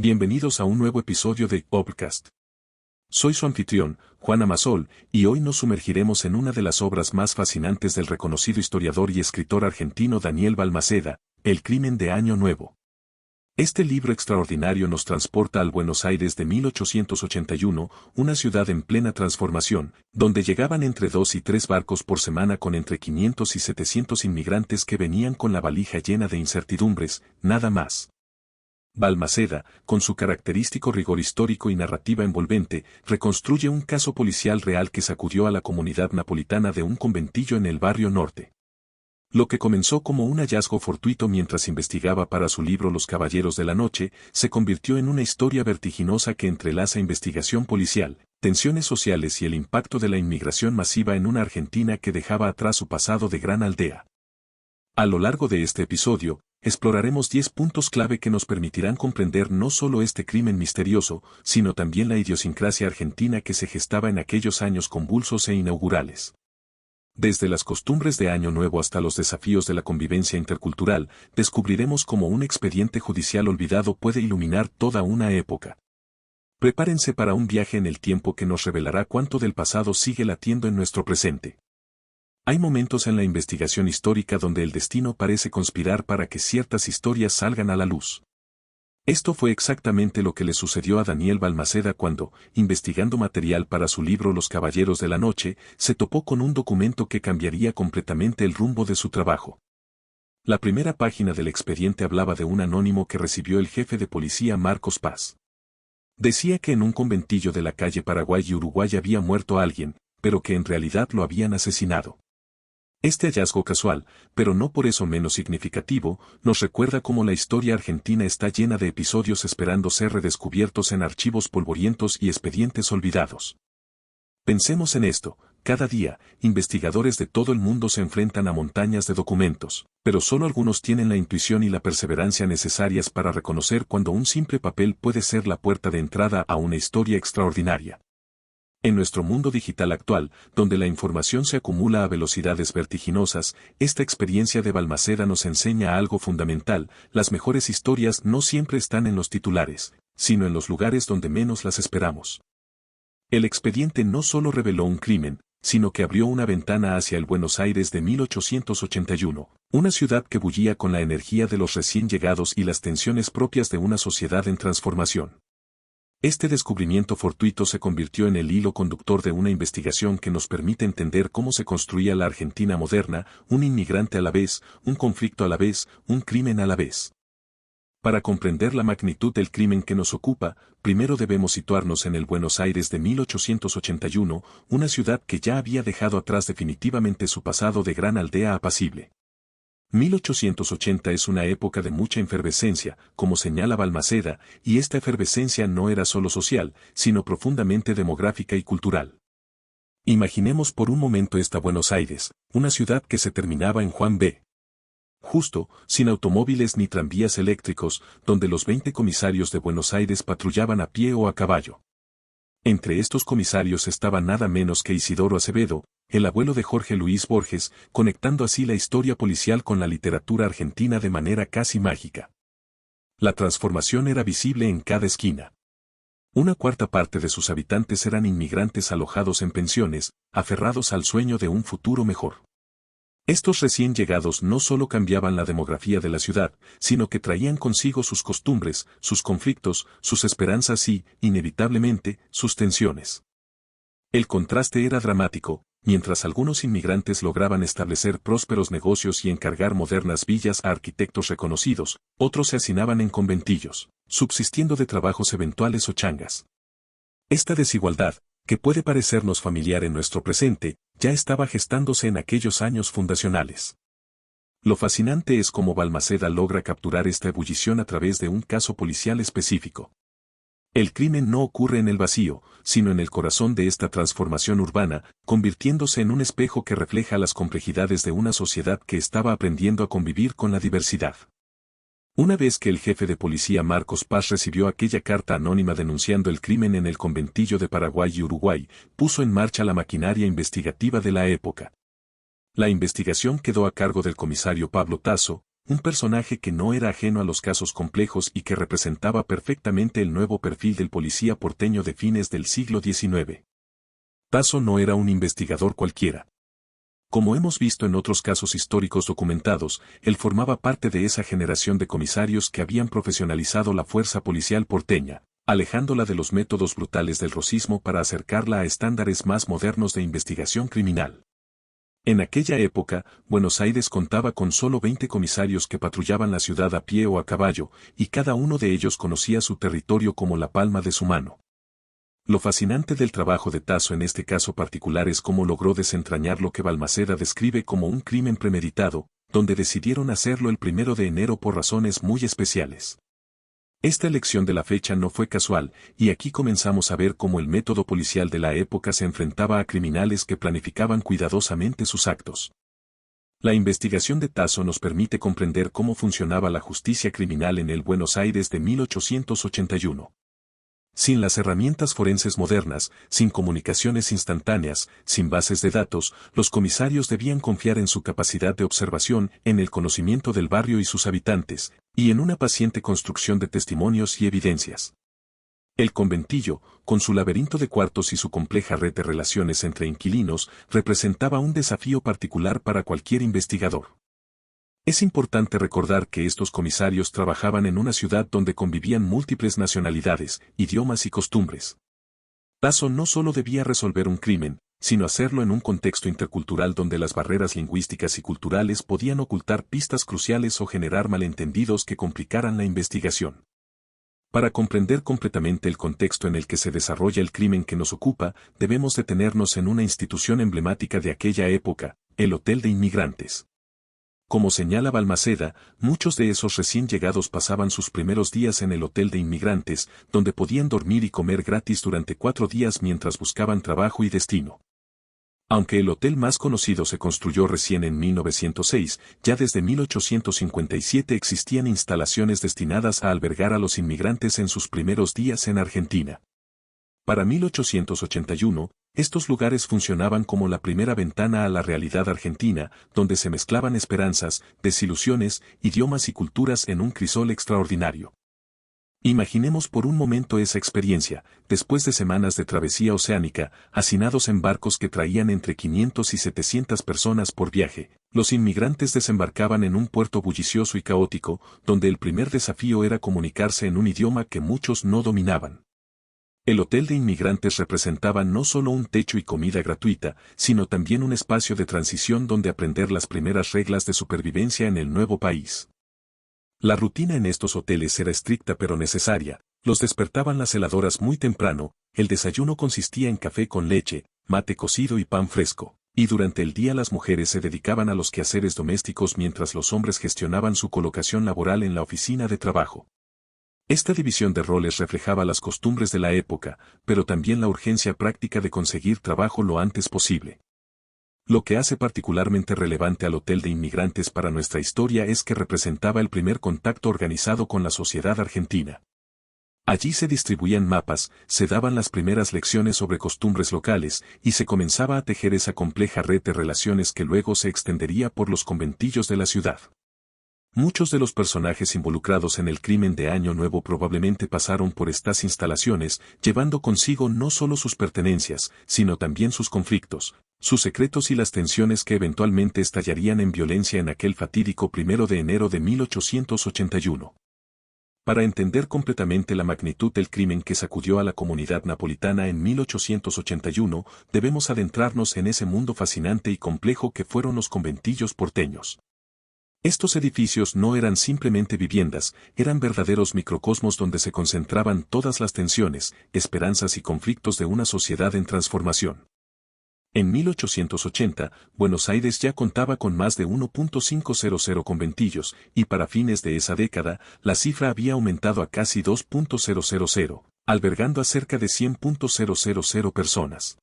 Bienvenidos a un nuevo episodio de Obcast. Soy su anfitrión, Juan Amasol, y hoy nos sumergiremos en una de las obras más fascinantes del reconocido historiador y escritor argentino Daniel Balmaceda, El crimen de Año Nuevo. Este libro extraordinario nos transporta al Buenos Aires de 1881, una ciudad en plena transformación, donde llegaban entre 2 y 3 barcos por semana con entre 500 y 700 inmigrantes que venían con la valija llena de incertidumbres, nada más. Balmaceda, con su característico rigor histórico y narrativa envolvente, reconstruye un caso policial real que sacudió a la comunidad napolitana de un conventillo en el barrio norte. Lo que comenzó como un hallazgo fortuito mientras investigaba para su libro Los Caballeros de la Noche, se convirtió en una historia vertiginosa que entrelaza investigación policial, tensiones sociales y el impacto de la inmigración masiva en una Argentina que dejaba atrás su pasado de gran aldea. A lo largo de este episodio, exploraremos 10 puntos clave que nos permitirán comprender no solo este crimen misterioso, sino también la idiosincrasia argentina que se gestaba en aquellos años convulsos e inaugurales. Desde las costumbres de Año Nuevo hasta los desafíos de la convivencia intercultural, descubriremos cómo un expediente judicial olvidado puede iluminar toda una época. Prepárense para un viaje en el tiempo que nos revelará cuánto del pasado sigue latiendo en nuestro presente. Hay momentos en la investigación histórica donde el destino parece conspirar para que ciertas historias salgan a la luz. Esto fue exactamente lo que le sucedió a Daniel Balmaceda cuando, investigando material para su libro Los Caballeros de la Noche, se topó con un documento que cambiaría completamente el rumbo de su trabajo. La primera página del expediente hablaba de un anónimo que recibió el jefe de policía Marcos Paz. Decía que en un conventillo de la calle Paraguay y Uruguay había muerto alguien, pero que en realidad lo habían asesinado. Este hallazgo casual, pero no por eso menos significativo, nos recuerda cómo la historia argentina está llena de episodios esperando ser redescubiertos en archivos polvorientos y expedientes olvidados. Pensemos en esto, cada día, investigadores de todo el mundo se enfrentan a montañas de documentos, pero solo algunos tienen la intuición y la perseverancia necesarias para reconocer cuando un simple papel puede ser la puerta de entrada a una historia extraordinaria. En nuestro mundo digital actual, donde la información se acumula a velocidades vertiginosas, esta experiencia de Balmaceda nos enseña algo fundamental: las mejores historias no siempre están en los titulares, sino en los lugares donde menos las esperamos. El expediente no solo reveló un crimen, sino que abrió una ventana hacia el Buenos Aires de 1881, una ciudad que bullía con la energía de los recién llegados y las tensiones propias de una sociedad en transformación. Este descubrimiento fortuito se convirtió en el hilo conductor de una investigación que nos permite entender cómo se construía la Argentina moderna, un inmigrante a la vez, un conflicto a la vez, un crimen a la vez. Para comprender la magnitud del crimen que nos ocupa, primero debemos situarnos en el Buenos Aires de 1881, una ciudad que ya había dejado atrás definitivamente su pasado de gran aldea apacible. 1880 es una época de mucha efervescencia, como señala Balmaceda, y esta efervescencia no era solo social, sino profundamente demográfica y cultural. Imaginemos por un momento esta Buenos Aires, una ciudad que se terminaba en Juan B. Justo, sin automóviles ni tranvías eléctricos, donde los 20 comisarios de Buenos Aires patrullaban a pie o a caballo. Entre estos comisarios estaba nada menos que Isidoro Acevedo, el abuelo de Jorge Luis Borges, conectando así la historia policial con la literatura argentina de manera casi mágica. La transformación era visible en cada esquina. Una cuarta parte de sus habitantes eran inmigrantes alojados en pensiones, aferrados al sueño de un futuro mejor. Estos recién llegados no solo cambiaban la demografía de la ciudad, sino que traían consigo sus costumbres, sus conflictos, sus esperanzas y, inevitablemente, sus tensiones. El contraste era dramático. Mientras algunos inmigrantes lograban establecer prósperos negocios y encargar modernas villas a arquitectos reconocidos, otros se hacinaban en conventillos, subsistiendo de trabajos eventuales o changas. Esta desigualdad, que puede parecernos familiar en nuestro presente, ya estaba gestándose en aquellos años fundacionales. Lo fascinante es cómo Balmaceda logra capturar esta ebullición a través de un caso policial específico. El crimen no ocurre en el vacío, sino en el corazón de esta transformación urbana, convirtiéndose en un espejo que refleja las complejidades de una sociedad que estaba aprendiendo a convivir con la diversidad. Una vez que el jefe de policía Marcos Paz recibió aquella carta anónima denunciando el crimen en el conventillo de Paraguay y Uruguay, puso en marcha la maquinaria investigativa de la época. La investigación quedó a cargo del comisario Pablo Tasso, un personaje que no era ajeno a los casos complejos y que representaba perfectamente el nuevo perfil del policía porteño de fines del siglo XIX. Tasso no era un investigador cualquiera. Como hemos visto en otros casos históricos documentados, él formaba parte de esa generación de comisarios que habían profesionalizado la fuerza policial porteña, alejándola de los métodos brutales del rosismo para acercarla a estándares más modernos de investigación criminal. En aquella época, Buenos Aires contaba con solo 20 comisarios que patrullaban la ciudad a pie o a caballo, y cada uno de ellos conocía su territorio como la palma de su mano. Lo fascinante del trabajo de Tasso en este caso particular es cómo logró desentrañar lo que Balmaceda describe como un crimen premeditado, donde decidieron hacerlo el 1 de enero por razones muy especiales. Esta elección de la fecha no fue casual, y aquí comenzamos a ver cómo el método policial de la época se enfrentaba a criminales que planificaban cuidadosamente sus actos. La investigación de Tasso nos permite comprender cómo funcionaba la justicia criminal en el Buenos Aires de 1881. Sin las herramientas forenses modernas, sin comunicaciones instantáneas, sin bases de datos, los comisarios debían confiar en su capacidad de observación, en el conocimiento del barrio y sus habitantes, y en una paciente construcción de testimonios y evidencias. El conventillo, con su laberinto de cuartos y su compleja red de relaciones entre inquilinos, representaba un desafío particular para cualquier investigador. Es importante recordar que estos comisarios trabajaban en una ciudad donde convivían múltiples nacionalidades, idiomas y costumbres. Tasso no solo debía resolver un crimen, sino hacerlo en un contexto intercultural donde las barreras lingüísticas y culturales podían ocultar pistas cruciales o generar malentendidos que complicaran la investigación. Para comprender completamente el contexto en el que se desarrolla el crimen que nos ocupa, debemos detenernos en una institución emblemática de aquella época, el Hotel de Inmigrantes. Como señala Balmaceda, muchos de esos recién llegados pasaban sus primeros días en el Hotel de Inmigrantes, donde podían dormir y comer gratis durante 4 días mientras buscaban trabajo y destino. Aunque el hotel más conocido se construyó recién en 1906, ya desde 1857 existían instalaciones destinadas a albergar a los inmigrantes en sus primeros días en Argentina. Para 1881, estos lugares funcionaban como la primera ventana a la realidad argentina, donde se mezclaban esperanzas, desilusiones, idiomas y culturas en un crisol extraordinario. Imaginemos por un momento esa experiencia, después de semanas de travesía oceánica, hacinados en barcos que traían entre 500 y 700 personas por viaje, los inmigrantes desembarcaban en un puerto bullicioso y caótico, donde el primer desafío era comunicarse en un idioma que muchos no dominaban. El Hotel de Inmigrantes representaba no solo un techo y comida gratuita, sino también un espacio de transición donde aprender las primeras reglas de supervivencia en el nuevo país. La rutina en estos hoteles era estricta pero necesaria, los despertaban las celadoras muy temprano, el desayuno consistía en café con leche, mate cocido y pan fresco, y durante el día las mujeres se dedicaban a los quehaceres domésticos mientras los hombres gestionaban su colocación laboral en la oficina de trabajo. Esta división de roles reflejaba las costumbres de la época, pero también la urgencia práctica de conseguir trabajo lo antes posible. Lo que hace particularmente relevante al Hotel de Inmigrantes para nuestra historia es que representaba el primer contacto organizado con la sociedad argentina. Allí se distribuían mapas, se daban las primeras lecciones sobre costumbres locales, y se comenzaba a tejer esa compleja red de relaciones que luego se extendería por los conventillos de la ciudad. Muchos de los personajes involucrados en el crimen de Año Nuevo probablemente pasaron por estas instalaciones, llevando consigo no solo sus pertenencias, sino también sus conflictos, sus secretos y las tensiones que eventualmente estallarían en violencia en aquel fatídico 1 de enero de 1881. Para entender completamente la magnitud del crimen que sacudió a la comunidad napolitana en 1881, debemos adentrarnos en ese mundo fascinante y complejo que fueron los conventillos porteños. Estos edificios no eran simplemente viviendas, eran verdaderos microcosmos donde se concentraban todas las tensiones, esperanzas y conflictos de una sociedad en transformación. En 1880, Buenos Aires ya contaba con más de 1.500 conventillos, y para fines de esa década, la cifra había aumentado a casi 2.000, albergando a cerca de 100.000 personas.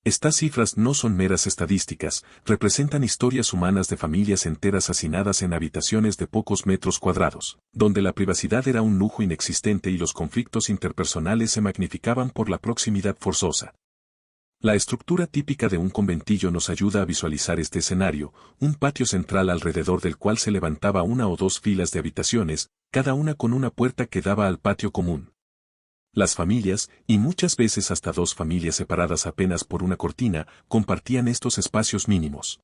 Estas cifras no son meras estadísticas, representan historias humanas de familias enteras hacinadas en habitaciones de pocos metros cuadrados, donde la privacidad era un lujo inexistente y los conflictos interpersonales se magnificaban por la proximidad forzosa. La estructura típica de un conventillo nos ayuda a visualizar este escenario, un patio central alrededor del cual se levantaba una o dos filas de habitaciones, cada una con una puerta que daba al patio común. Las familias, y muchas veces hasta dos familias separadas apenas por una cortina, compartían estos espacios mínimos.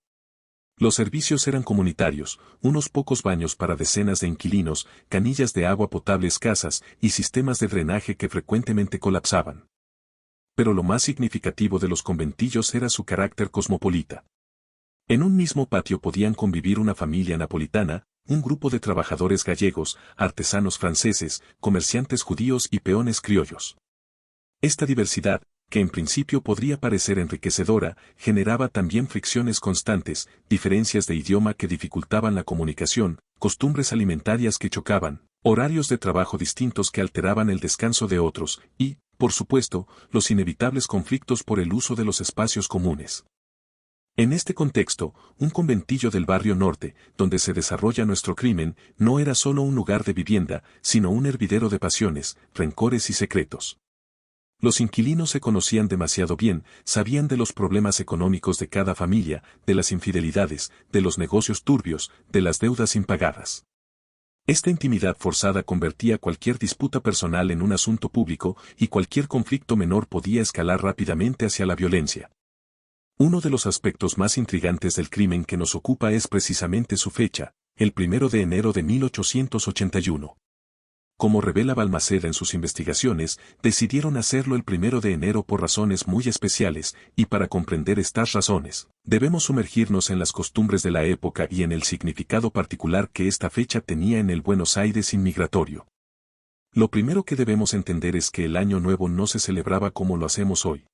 Los servicios eran comunitarios, unos pocos baños para decenas de inquilinos, canillas de agua potable escasas y sistemas de drenaje que frecuentemente colapsaban. Pero lo más significativo de los conventillos era su carácter cosmopolita. En un mismo patio podían convivir una familia napolitana, un grupo de trabajadores gallegos, artesanos franceses, comerciantes judíos y peones criollos. Esta diversidad, que en principio podría parecer enriquecedora, generaba también fricciones constantes, diferencias de idioma que dificultaban la comunicación, costumbres alimentarias que chocaban, horarios de trabajo distintos que alteraban el descanso de otros, y, por supuesto, los inevitables conflictos por el uso de los espacios comunes. En este contexto, un conventillo del barrio norte, donde se desarrolla nuestro crimen, no era solo un lugar de vivienda, sino un hervidero de pasiones, rencores y secretos. Los inquilinos se conocían demasiado bien, sabían de los problemas económicos de cada familia, de las infidelidades, de los negocios turbios, de las deudas impagadas. Esta intimidad forzada convertía cualquier disputa personal en un asunto público y cualquier conflicto menor podía escalar rápidamente hacia la violencia. Uno de los aspectos más intrigantes del crimen que nos ocupa es precisamente su fecha, el 1 de enero de 1881. Como revela Balmaceda en sus investigaciones, decidieron hacerlo el 1 de enero por razones muy especiales, y para comprender estas razones, debemos sumergirnos en las costumbres de la época y en el significado particular que esta fecha tenía en el Buenos Aires inmigratorio. Lo primero que debemos entender es que el Año Nuevo no se celebraba como lo hacemos hoy.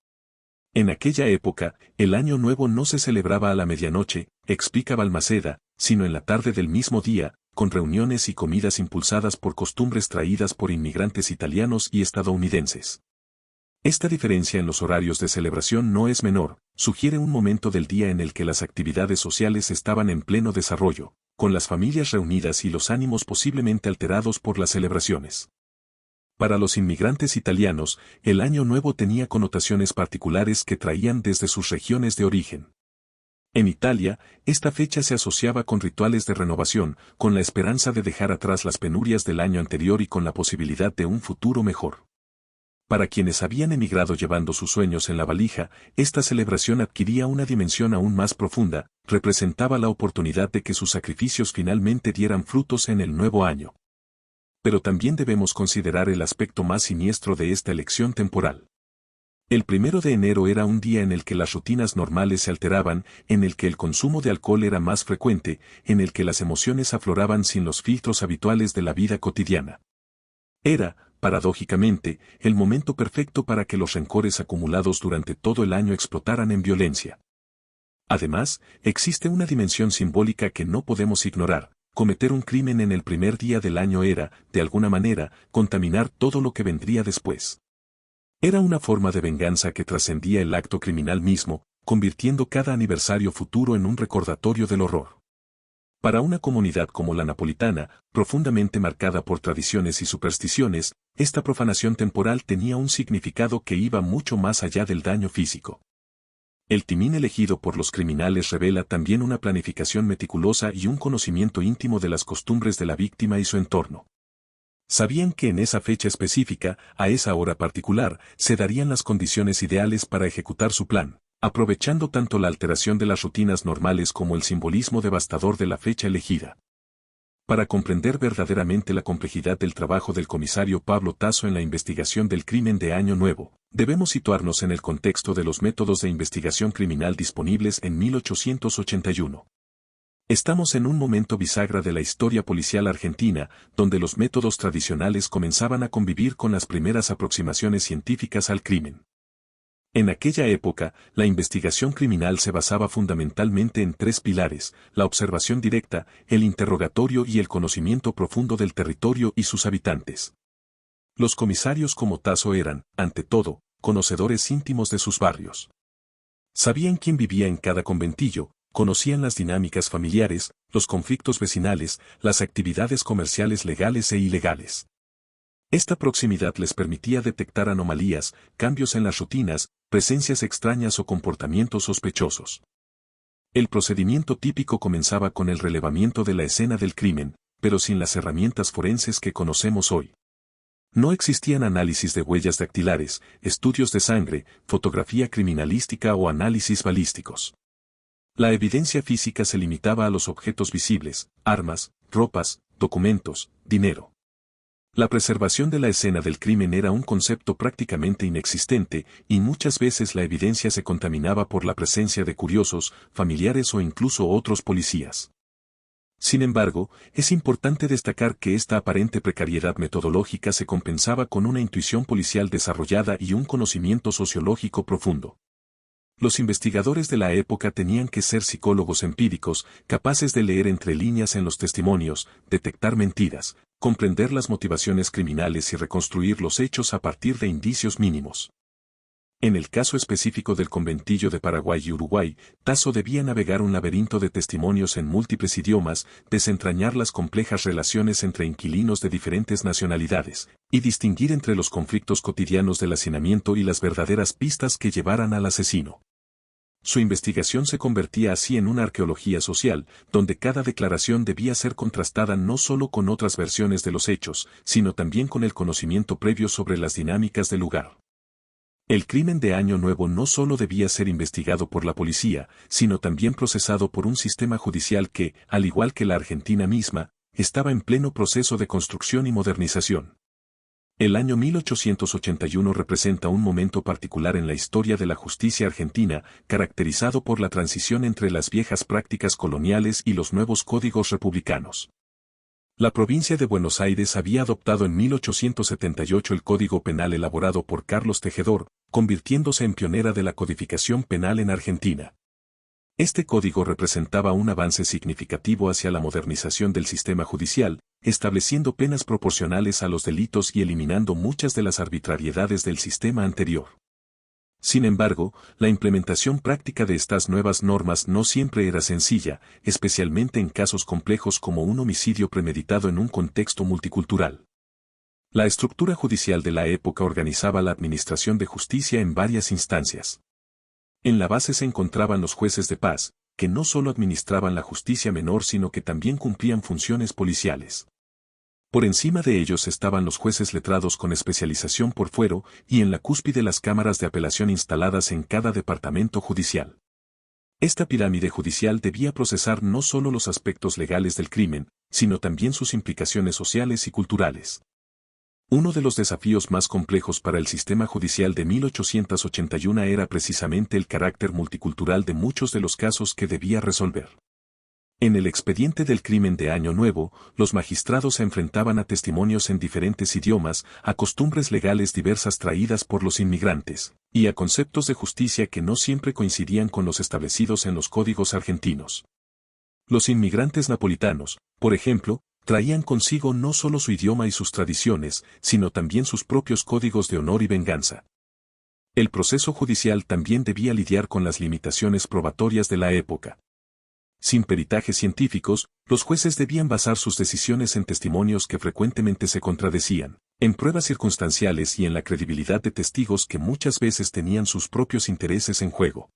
En aquella época, el Año Nuevo no se celebraba a la medianoche, explica Balmaceda, sino en la tarde del mismo día, con reuniones y comidas impulsadas por costumbres traídas por inmigrantes italianos y estadounidenses. Esta diferencia en los horarios de celebración no es menor, sugiere un momento del día en el que las actividades sociales estaban en pleno desarrollo, con las familias reunidas y los ánimos posiblemente alterados por las celebraciones. Para los inmigrantes italianos, el Año Nuevo tenía connotaciones particulares que traían desde sus regiones de origen. En Italia, esta fecha se asociaba con rituales de renovación, con la esperanza de dejar atrás las penurias del año anterior y con la posibilidad de un futuro mejor. Para quienes habían emigrado llevando sus sueños en la valija, esta celebración adquiría una dimensión aún más profunda, representaba la oportunidad de que sus sacrificios finalmente dieran frutos en el nuevo año. Pero también debemos considerar el aspecto más siniestro de esta elección temporal. El 1 de enero era un día en el que las rutinas normales se alteraban, en el que el consumo de alcohol era más frecuente, en el que las emociones afloraban sin los filtros habituales de la vida cotidiana. Era, paradójicamente, el momento perfecto para que los rencores acumulados durante todo el año explotaran en violencia. Además, existe una dimensión simbólica que no podemos ignorar. Cometer un crimen en el primer día del año era, de alguna manera, contaminar todo lo que vendría después. Era una forma de venganza que trascendía el acto criminal mismo, convirtiendo cada aniversario futuro en un recordatorio del horror. Para una comunidad como la napolitana, profundamente marcada por tradiciones y supersticiones, esta profanación temporal tenía un significado que iba mucho más allá del daño físico. El timín elegido por los criminales revela también una planificación meticulosa y un conocimiento íntimo de las costumbres de la víctima y su entorno. Sabían que en esa fecha específica, a esa hora particular, se darían las condiciones ideales para ejecutar su plan, aprovechando tanto la alteración de las rutinas normales como el simbolismo devastador de la fecha elegida. Para comprender verdaderamente la complejidad del trabajo del comisario Pablo Tasso en la investigación del crimen de Año Nuevo, debemos situarnos en el contexto de los métodos de investigación criminal disponibles en 1881. Estamos en un momento bisagra de la historia policial argentina, donde los métodos tradicionales comenzaban a convivir con las primeras aproximaciones científicas al crimen. En aquella época, la investigación criminal se basaba fundamentalmente en tres pilares: la observación directa, el interrogatorio y el conocimiento profundo del territorio y sus habitantes. Los comisarios como Tasso eran, ante todo, conocedores íntimos de sus barrios. Sabían quién vivía en cada conventillo, conocían las dinámicas familiares, los conflictos vecinales, las actividades comerciales legales e ilegales. Esta proximidad les permitía detectar anomalías, cambios en las rutinas, presencias extrañas o comportamientos sospechosos. El procedimiento típico comenzaba con el relevamiento de la escena del crimen, pero sin las herramientas forenses que conocemos hoy. No existían análisis de huellas dactilares, estudios de sangre, fotografía criminalística o análisis balísticos. La evidencia física se limitaba a los objetos visibles, armas, ropas, documentos, dinero. La preservación de la escena del crimen era un concepto prácticamente inexistente, y muchas veces la evidencia se contaminaba por la presencia de curiosos, familiares o incluso otros policías. Sin embargo, es importante destacar que esta aparente precariedad metodológica se compensaba con una intuición policial desarrollada y un conocimiento sociológico profundo. Los investigadores de la época tenían que ser psicólogos empíricos, capaces de leer entre líneas en los testimonios, detectar mentiras, comprender las motivaciones criminales y reconstruir los hechos a partir de indicios mínimos. En el caso específico del conventillo de Paraguay y Uruguay, Tasso debía navegar un laberinto de testimonios en múltiples idiomas, desentrañar las complejas relaciones entre inquilinos de diferentes nacionalidades, y distinguir entre los conflictos cotidianos del hacinamiento y las verdaderas pistas que llevaran al asesino. Su investigación se convertía así en una arqueología social, donde cada declaración debía ser contrastada no solo con otras versiones de los hechos, sino también con el conocimiento previo sobre las dinámicas del lugar. El crimen de Año Nuevo no solo debía ser investigado por la policía, sino también procesado por un sistema judicial que, al igual que la Argentina misma, estaba en pleno proceso de construcción y modernización. El año 1881 representa un momento particular en la historia de la justicia argentina, caracterizado por la transición entre las viejas prácticas coloniales y los nuevos códigos republicanos. La provincia de Buenos Aires había adoptado en 1878 el Código Penal elaborado por Carlos Tejedor, convirtiéndose en pionera de la codificación penal en Argentina. Este código representaba un avance significativo hacia la modernización del sistema judicial, estableciendo penas proporcionales a los delitos y eliminando muchas de las arbitrariedades del sistema anterior. Sin embargo, la implementación práctica de estas nuevas normas no siempre era sencilla, especialmente en casos complejos como un homicidio premeditado en un contexto multicultural. La estructura judicial de la época organizaba la administración de justicia en varias instancias. En la base se encontraban los jueces de paz, que no solo administraban la justicia menor sino que también cumplían funciones policiales. Por encima de ellos estaban los jueces letrados con especialización por fuero, y en la cúspide las cámaras de apelación instaladas en cada departamento judicial. Esta pirámide judicial debía procesar no solo los aspectos legales del crimen, sino también sus implicaciones sociales y culturales. Uno de los desafíos más complejos para el sistema judicial de 1881 era precisamente el carácter multicultural de muchos de los casos que debía resolver. En el expediente del crimen de Año Nuevo, los magistrados se enfrentaban a testimonios en diferentes idiomas, a costumbres legales diversas traídas por los inmigrantes, y a conceptos de justicia que no siempre coincidían con los establecidos en los códigos argentinos. Los inmigrantes napolitanos, por ejemplo, traían consigo no solo su idioma y sus tradiciones, sino también sus propios códigos de honor y venganza. El proceso judicial también debía lidiar con las limitaciones probatorias de la época. Sin peritajes científicos, los jueces debían basar sus decisiones en testimonios que frecuentemente se contradecían, en pruebas circunstanciales y en la credibilidad de testigos que muchas veces tenían sus propios intereses en juego.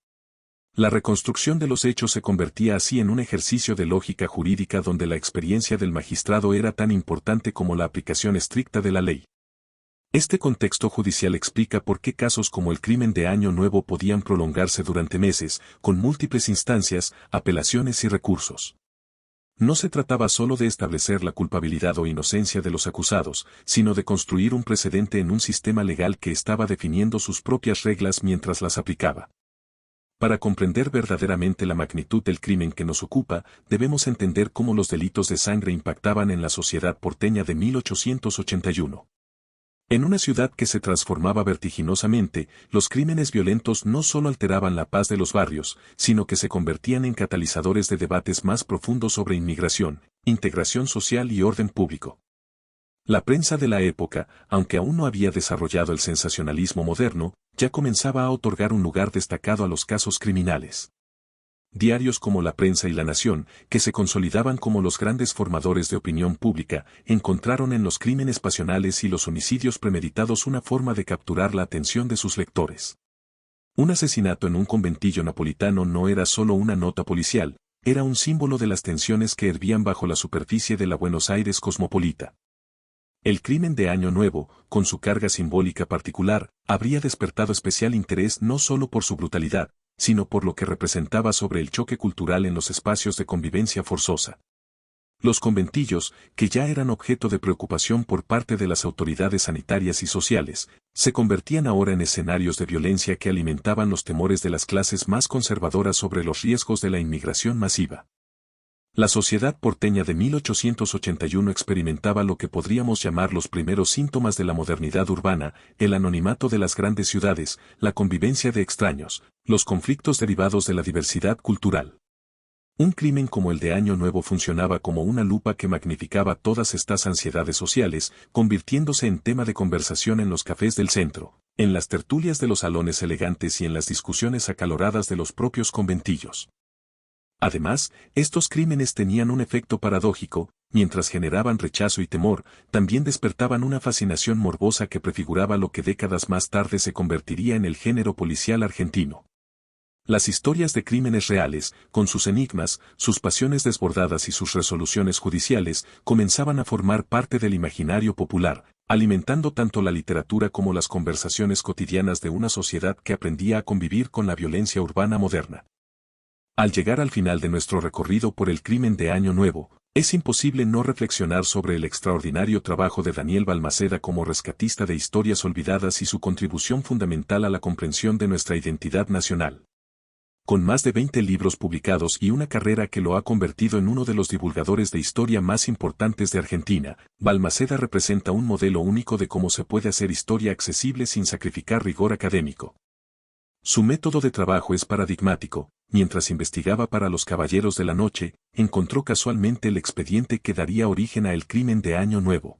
La reconstrucción de los hechos se convertía así en un ejercicio de lógica jurídica donde la experiencia del magistrado era tan importante como la aplicación estricta de la ley. Este contexto judicial explica por qué casos como el crimen de Año Nuevo podían prolongarse durante meses, con múltiples instancias, apelaciones y recursos. No se trataba solo de establecer la culpabilidad o inocencia de los acusados, sino de construir un precedente en un sistema legal que estaba definiendo sus propias reglas mientras las aplicaba. Para comprender verdaderamente la magnitud del crimen que nos ocupa, debemos entender cómo los delitos de sangre impactaban en la sociedad porteña de 1881. En una ciudad que se transformaba vertiginosamente, los crímenes violentos no solo alteraban la paz de los barrios, sino que se convertían en catalizadores de debates más profundos sobre inmigración, integración social y orden público. La prensa de la época, aunque aún no había desarrollado el sensacionalismo moderno, ya comenzaba a otorgar un lugar destacado a los casos criminales. Diarios como La Prensa y La Nación, que se consolidaban como los grandes formadores de opinión pública, encontraron en los crímenes pasionales y los homicidios premeditados una forma de capturar la atención de sus lectores. Un asesinato en un conventillo napolitano no era solo una nota policial, era un símbolo de las tensiones que hervían bajo la superficie de la Buenos Aires cosmopolita. El crimen de Año Nuevo, con su carga simbólica particular, habría despertado especial interés no solo por su brutalidad, sino por lo que representaba sobre el choque cultural en los espacios de convivencia forzosa. Los conventillos, que ya eran objeto de preocupación por parte de las autoridades sanitarias y sociales, se convertían ahora en escenarios de violencia que alimentaban los temores de las clases más conservadoras sobre los riesgos de la inmigración masiva. La sociedad porteña de 1881 experimentaba lo que podríamos llamar los primeros síntomas de la modernidad urbana, el anonimato de las grandes ciudades, la convivencia de extraños, los conflictos derivados de la diversidad cultural. Un crimen como el de Año Nuevo funcionaba como una lupa que magnificaba todas estas ansiedades sociales, convirtiéndose en tema de conversación en los cafés del centro, en las tertulias de los salones elegantes y en las discusiones acaloradas de los propios conventillos. Además, estos crímenes tenían un efecto paradójico, mientras generaban rechazo y temor, también despertaban una fascinación morbosa que prefiguraba lo que décadas más tarde se convertiría en el género policial argentino. Las historias de crímenes reales, con sus enigmas, sus pasiones desbordadas y sus resoluciones judiciales, comenzaban a formar parte del imaginario popular, alimentando tanto la literatura como las conversaciones cotidianas de una sociedad que aprendía a convivir con la violencia urbana moderna. Al llegar al final de nuestro recorrido por el crimen de Año Nuevo, es imposible no reflexionar sobre el extraordinario trabajo de Daniel Balmaceda como rescatista de historias olvidadas y su contribución fundamental a la comprensión de nuestra identidad nacional. Con más de 20 libros publicados y una carrera que lo ha convertido en uno de los divulgadores de historia más importantes de Argentina, Balmaceda representa un modelo único de cómo se puede hacer historia accesible sin sacrificar rigor académico. Su método de trabajo es paradigmático. Mientras investigaba para Los Caballeros de la Noche, encontró casualmente el expediente que daría origen a el crimen de Año Nuevo.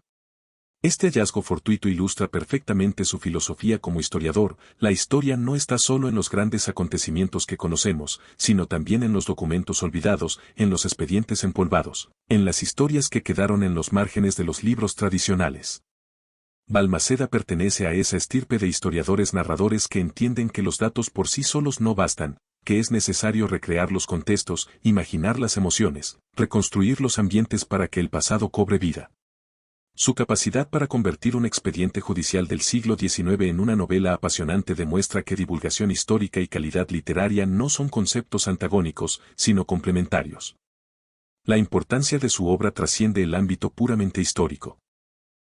Este hallazgo fortuito ilustra perfectamente su filosofía como historiador. La historia no está solo en los grandes acontecimientos que conocemos, sino también en los documentos olvidados, en los expedientes empolvados, en las historias que quedaron en los márgenes de los libros tradicionales. Balmaceda pertenece a esa estirpe de historiadores narradores que entienden que los datos por sí solos no bastan, que es necesario recrear los contextos, imaginar las emociones, reconstruir los ambientes para que el pasado cobre vida. Su capacidad para convertir un expediente judicial del siglo XIX en una novela apasionante demuestra que divulgación histórica y calidad literaria no son conceptos antagónicos, sino complementarios. La importancia de su obra trasciende el ámbito puramente histórico.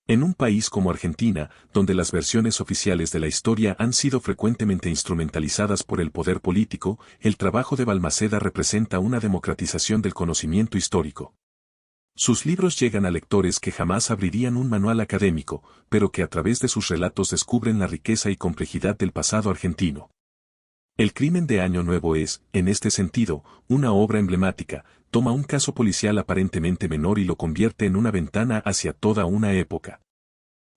En un país como Argentina, donde las versiones oficiales de la historia han sido frecuentemente instrumentalizadas por el poder político, el trabajo de Balmaceda representa una democratización del conocimiento histórico. Sus libros llegan a lectores que jamás abrirían un manual académico, pero que a través de sus relatos descubren la riqueza y complejidad del pasado argentino. El crimen de Año Nuevo es, en este sentido, una obra emblemática. Toma un caso policial aparentemente menor y lo convierte en una ventana hacia toda una época.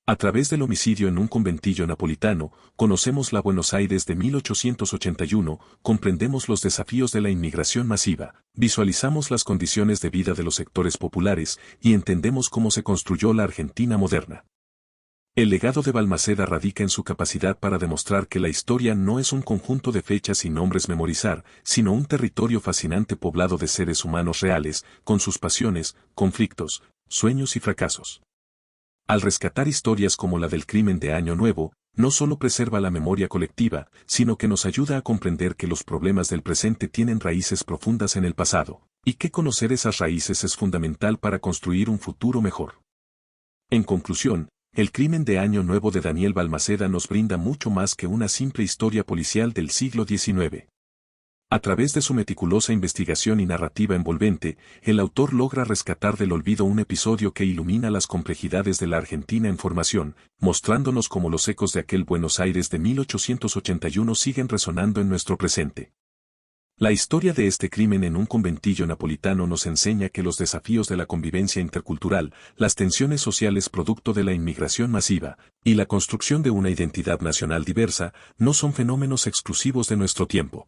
A través del homicidio en un conventillo napolitano, conocemos la Buenos Aires de 1881, comprendemos los desafíos de la inmigración masiva, visualizamos las condiciones de vida de los sectores populares y entendemos cómo se construyó la Argentina moderna. El legado de Balmaceda radica en su capacidad para demostrar que la historia no es un conjunto de fechas y nombres memorizar, sino un territorio fascinante poblado de seres humanos reales, con sus pasiones, conflictos, sueños y fracasos. Al rescatar historias como la del crimen de Año Nuevo, no solo preserva la memoria colectiva, sino que nos ayuda a comprender que los problemas del presente tienen raíces profundas en el pasado, y que conocer esas raíces es fundamental para construir un futuro mejor. En conclusión, el crimen de Año Nuevo de Daniel Balmaceda nos brinda mucho más que una simple historia policial del siglo XIX. A través de su meticulosa investigación y narrativa envolvente, el autor logra rescatar del olvido un episodio que ilumina las complejidades de la Argentina en formación, mostrándonos cómo los ecos de aquel Buenos Aires de 1881 siguen resonando en nuestro presente. La historia de este crimen en un conventillo napolitano nos enseña que los desafíos de la convivencia intercultural, las tensiones sociales producto de la inmigración masiva, y la construcción de una identidad nacional diversa, no son fenómenos exclusivos de nuestro tiempo.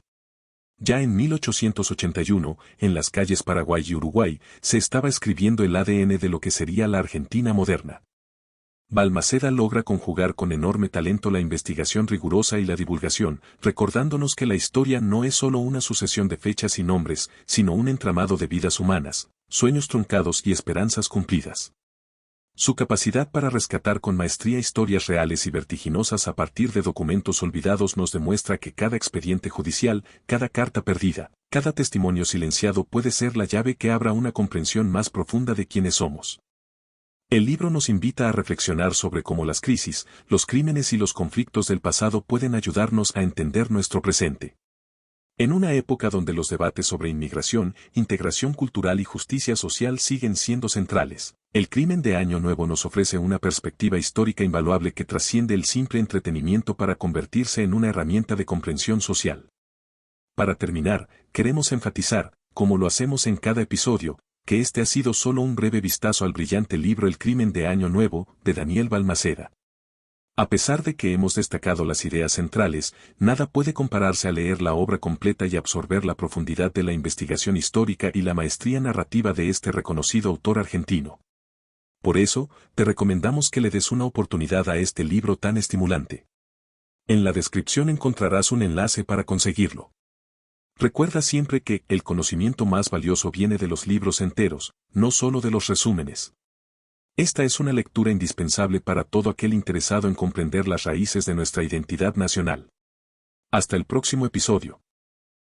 Ya en 1881, en las calles Paraguay y Uruguay, se estaba escribiendo el ADN de lo que sería la Argentina moderna. Balmaceda logra conjugar con enorme talento la investigación rigurosa y la divulgación, recordándonos que la historia no es solo una sucesión de fechas y nombres, sino un entramado de vidas humanas, sueños truncados y esperanzas cumplidas. Su capacidad para rescatar con maestría historias reales y vertiginosas a partir de documentos olvidados nos demuestra que cada expediente judicial, cada carta perdida, cada testimonio silenciado puede ser la llave que abra una comprensión más profunda de quiénes somos. El libro nos invita a reflexionar sobre cómo las crisis, los crímenes y los conflictos del pasado pueden ayudarnos a entender nuestro presente. En una época donde los debates sobre inmigración, integración cultural y justicia social siguen siendo centrales, el crimen de Año Nuevo nos ofrece una perspectiva histórica invaluable que trasciende el simple entretenimiento para convertirse en una herramienta de comprensión social. Para terminar, queremos enfatizar, como lo hacemos en cada episodio, que este ha sido solo un breve vistazo al brillante libro El crimen de Año Nuevo, de Daniel Balmaceda. A pesar de que hemos destacado las ideas centrales, nada puede compararse a leer la obra completa y absorber la profundidad de la investigación histórica y la maestría narrativa de este reconocido autor argentino. Por eso, te recomendamos que le des una oportunidad a este libro tan estimulante. En la descripción encontrarás un enlace para conseguirlo. Recuerda siempre que el conocimiento más valioso viene de los libros enteros, no solo de los resúmenes. Esta es una lectura indispensable para todo aquel interesado en comprender las raíces de nuestra identidad nacional. Hasta el próximo episodio.